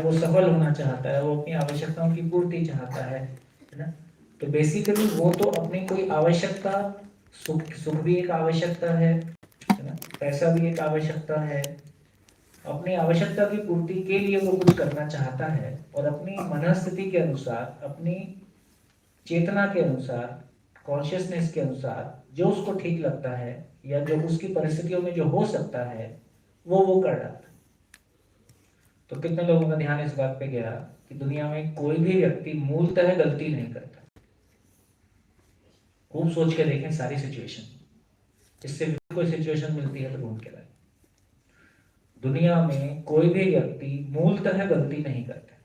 वो सफल होना चाहता है, वो अपनी आवश्यकताओं की पूर्ति चाहता है ना। तो बेसिकली वो तो अपनी कोई आवश्यकता, सुख सुख भी एक आवश्यकता है ना, पैसा भी एक आवश्यकता है। अपनी आवश्यकता की पूर्ति के लिए वो कुछ करना चाहता है और अपनी मनस्थिति के अनुसार, अपनी चेतना के अनुसार, कॉन्शियसनेस के अनुसार जो उसको ठीक लगता है या जो उसकी परिस्थितियों में जो हो सकता है वो कर डालता है। तो कितने लोगों का ध्यान इस बात पे गया कि दुनिया में कोई भी व्यक्ति मूलतः गलती नहीं करता। खूब सोच के देखें सारी सिचुएशन, इससे कोई सिचुएशन मिलती है तो ढूंढ के लाए। दुनिया में कोई भी व्यक्ति मूलतः गलती नहीं करता,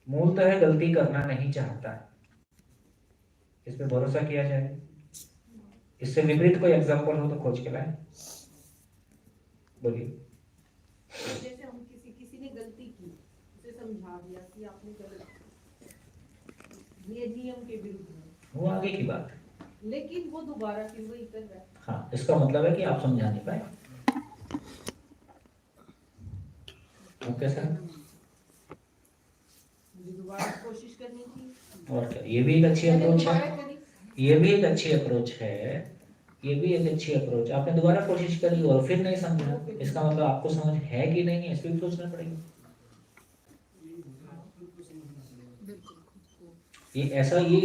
मूलतः गलती करना नहीं चाहता है। इस पे भरोसा किया जाए। इससे विपरीत कोई एग्जांपल हो तो खोज के लाए, बोलिए। जैसे हम किसी ने गलती की, उसे समझा दिया कि आपने गलत, ये नियम के विरुद्ध है, वो आगे की बात है, लेकिन वो दोबारा फिर वही कर रहा है। हाँ, इसका मतलब है कि आप समझा नहीं पाए। वो कैसा है? मुझे दोबारा कोशिश करनी थी। और क्या, ये भी एक अच्छी अप्रोच है, ये भी एक अच्छी अप्रोच है, ये भी एक अच्छी अप्रोच। आपने दोबारा कोशिश करी और फिर नहीं समझा, इसका मतलब आपको समझ है कि नहीं है, इस पर भी सोचना पड़ेगा। ये ऐसा, ये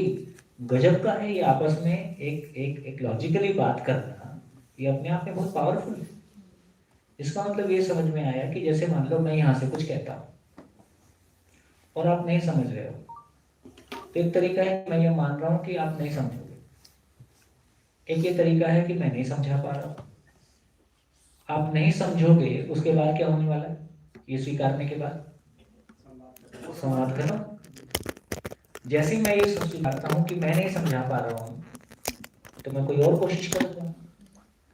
गजब का है, ये आपस में एक एक एक लॉजिकली बात करना, ये अपने आप में बहुत पावरफुल है। इसका मतलब ये समझ में आया कि जैसे मान लो मैं यहाँ से कुछ कहता हूँ और आप नहीं समझ रहे हो, तो एक तरीका है मैं ये मान रहा हूँ कि आप नहीं समझोगे, एक ये तरीका है कि मैं नहीं समझा पा रहा हूँ। आप नहीं समझोगे, उसके बाद क्या होने वाला है, ये स्वीकारने के बाद संवाद करो। जैसे ही मैं ये स्वीकारता हूँ कि मैं नहीं समझा पा रहा हूँ, तो मैं कोई और कोशिश करूँगा,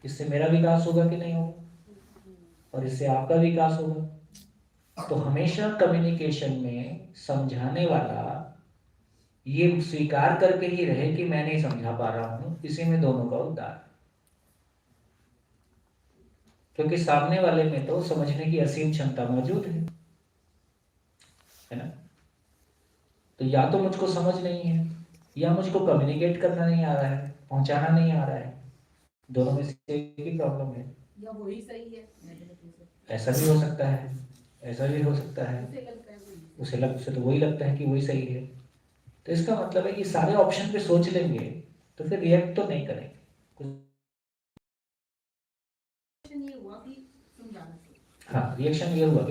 इससे मेरा विकास होगा कि नहीं होगा, और इससे आपका विकास होगा। तो हमेशा कम्युनिकेशन में समझाने वाला ये स्वीकार करके ही रहे कि मैं नहीं समझा पा रहा हूं, इसी में दोनों का उद्धार है। क्योंकि सामने वाले में तो समझने की असीम क्षमता मौजूद है ना। तो या तो मुझको समझ नहीं है, या मुझको कम्युनिकेट करना नहीं आ रहा है, पहुंचाना नहीं आ रहा है, दोनों में से एक ही प्रॉब्लम है। या वही सही है, ऐसा भी हो सकता है, ऐसा भी हो सकता है, उसे तो वही लगता है कि वही सही है। तो इसका मतलब है कि सारे ऑप्शन पे सोच लेंगे तो फिर रिएक्ट तो नहीं करेंगे। हाँ, रिएक्शन ये हुआ,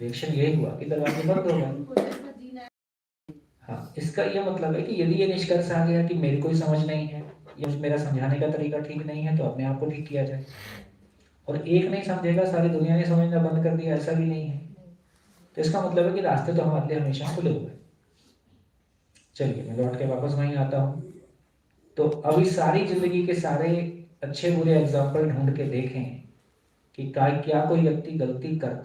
रिएक्शन ये हुआ कि दरवाजे बंद हो गए। हाँ, इसका ये मतलब है कि यदि ये निष्कर्ष आ गया कि मेरी कोई समझ नहीं है या मेरा समझाने का तरीका ठीक नहीं है, तो अपने आप को ठीक किया जाए। और एक नहीं समझेगा, सारी दुनिया ने समझना बंद कर दिया, ऐसा भी नहीं है। तो इसका मतलब है कि रास्ते तो हमारे लिए हमेशा खुले हुए। चलिए मैं लौट के वापस वहीं आता हूँ। तो अभी सारी जिंदगी के सारे अच्छे बुरे एग्जाम्पल ढूंढ के देखें कि क्या कोई व्यक्ति गलती करता